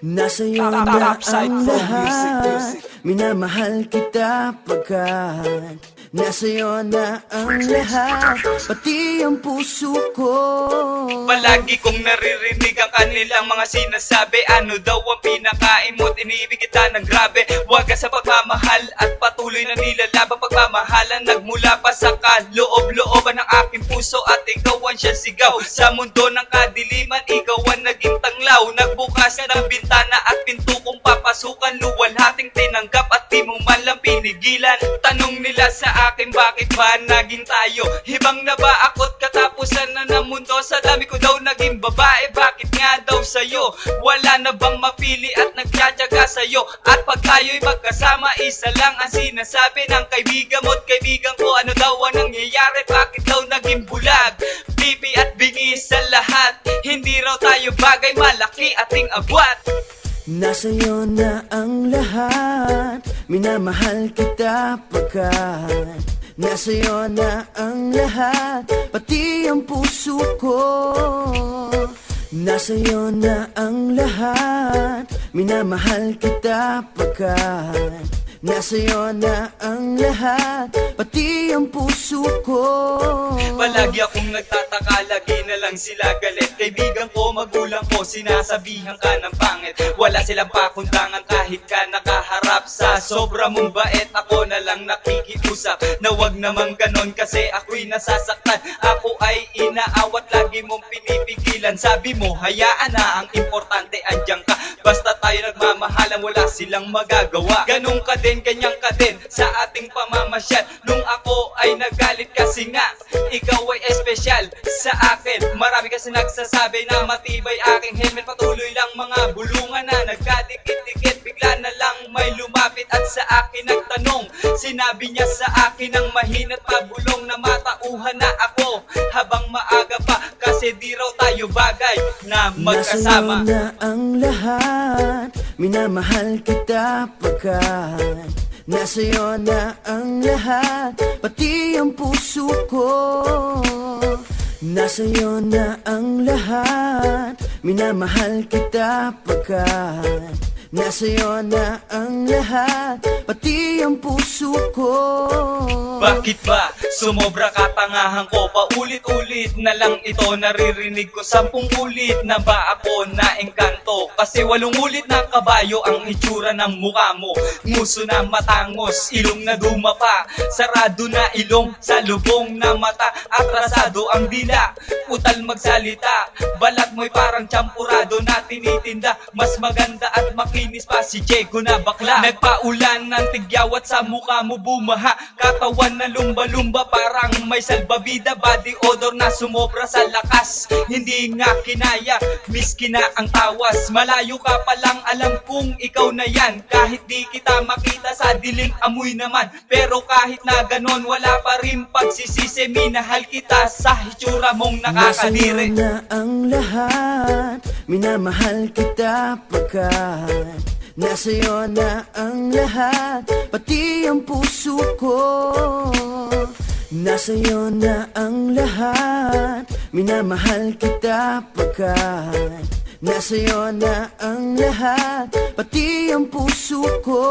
Nasa'yo na ang lahat, minamahal kita pagkat nasa'yo na ang lahat, pati ang puso ko. Palagi kong naririnig ang kanilang mga sinasabi. Ano daw ang pinakaimot, iniibig kita ng grabe. Huwag ka sa pagmamahal at patuloy na nilalaban. Pagmamahalan nagmula pa sa kaloob-looban ng aking puso, at ikaw ang siyang sigaw. Sa mundo ng kadiliman, ikaw ang naging tanglaw. Nagbukas ng bintana at pinto kong papasukan. Luwalhating tinanggap at di mo man lang pinigilan. Tanong nila sa akin, bakit ba naging tayo? Hibang na ba ako't katapusan na ng mundo? Sa dami ko daw naging babae, bakit nga daw sa'yo? Wala na bang mapili at nagtsatsaga sa'yo? At pag tayo'y magkasama, isa lang ang sinasabi ng kaibigan mo't kaibigan ko. Ano daw ang nangyayari? Bakit daw naging bulag? Pipi at bingi sa lahat, hindi raw tayo bagay, malaki ating abwat. Nasa'yo na ang lahat, minamahal kita pagkat nasa'yo na ang lahat, pati ang puso ko. Nasa'yo na ang lahat, minamahal kita pagkat nasa'yo na ang lahat, pati ang puso ko. Palagi akong nagtataka, lagi na lang sila galit. Kaibigan ko, magulang ko, sinasabihan ka ng pangit. Wala silang pakundangan kahit ka nakaharap. Sa sobra mong bait, ako na lang nakikiusap na wag naman ganon kasi ako'y nasasaktan. Ako ay inaawat, lagi mong pinipigilan. Sabi mo, hayaan na, ang importante andyan ka. Basta tayo nagmamahalan, wala silang magagawa. Ganun ka din, ganyan ka din sa ating pamamasyal. Nung ako ay nagalit kasi nga ikaw ay espesyal sa akin. Marami kasi nagsasabi na matibay aking helmet. Patuloy lang mga bulungan na nagkadikit-dikit. Bigla na lang may lumapit at sa akin nagtanong. Sinabi niya sa akin ng mahina't pabulong na matauhan na ako habang maaga pa, kasi di raw tayo bagay na magkasama. Nasa'yo na ang lahat, minamahal kita pagkat nasa'yo na ang lahat, pati ang puso ko. Nasa'yo na ang lahat, minamahal kita pagkat nasa'yo na ang lahat, pati ang puso ko. Bakit ba sumobra katangahan ko? Paulit-ulit na lang ito naririnig ko. 10 ulit na ba ako naengkanto? Kasi 8 ulit na kabayo ang itsura ng mukha mo. Nguso na matangos, ilong na dumapa, sarado na ilong, sa lubong na mata, atrasado ang dila, utal magsalita, balat mo'y parang champurado na tinitinda. Mas maganda at makinis pa si Diego na bakla. Nagpaulan ng tigyawat sa mukha mo bumaha, katawan na lumba-lumba parang may salbabida, body odor na sumobra sa lakas. Hindi nga kinaya, miski na ang tawas. Malayo ka pa lang, alam kong ikaw na yan. Kahit di kita makita sa dilim, amoy naman. Pero kahit na ganon, wala pa rin pagsisisi. Minahal kita sa hitsura mong nakakadiri. Nasa'yo na ang lahat, minamahal kita pagkat nasa'yo na ang lahat, pati ang puso ko. Nasa'yo na ang lahat, minamahal kita pagkat nasa'yo na ang lahat, pati ang puso ko.